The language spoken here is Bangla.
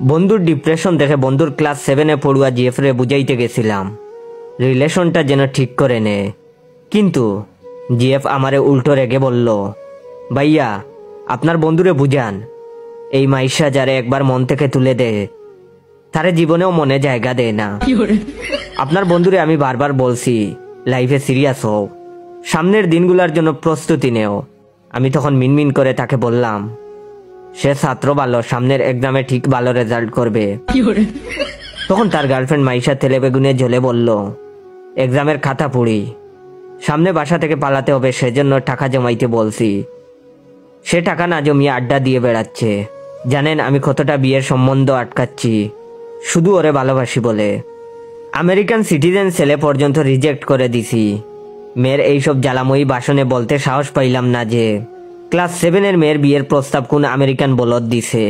বন্ধুর ডিপ্রেশন দেখে বন্ধুর ক্লাস 7-এ পড়ুয়া জিএফ রে বুঝাইতে গেছিলাম রিলেশনটা যেন ঠিক করে নে, কিন্তু জিএফ আমারে উল্টো রেগে বলল, ভাইয়া আপনার বন্ধুরে বুঝান, এই মাইশা যারে একবার মন থেকে তুলে দে তারে জীবনেও মনে জায়গা দেয় না। আপনার বন্ধুরে আমি বারবার বলছি লাইফে সিরিয়াস হও, সামনের দিনগুলোর জন্য প্রস্তুতি নেও। আমি তখন মিনমিন করে তাকে বললাম, সে ছাত্র ভালো, সামনের এক্সামে ঠিক ভালো রেজাল্ট করবে। তখন তার গার্লফ্রেন্ড মাইশা তেলে বেগুনে জ্বলে বলল, এক্সামের খাতা পুড়ি, সামনে বাসা থেকে পালাতে হবে, সেজন্য টাকা জমাইতে বলছি। সে টাকা না জমিয়ে আড্ডা দিয়ে বেড়াচ্ছে। জানেন আমি কতটা বিয়ের সম্বন্ধ আটকাচ্ছি শুধু ওরে ভালোবাসি বলে। আমেরিকান সিটিজেন ছেলে পর্যন্ত রিজেক্ট করে দিছি। মেয়ের এইসব জ্বালাময়ী ভাষণে বলতে সাহস পাইলাম না যে ক্লাস 7-এর মেয়ের বিয়ের প্রস্তাব কোন আমেরিকান বলদ দিছে।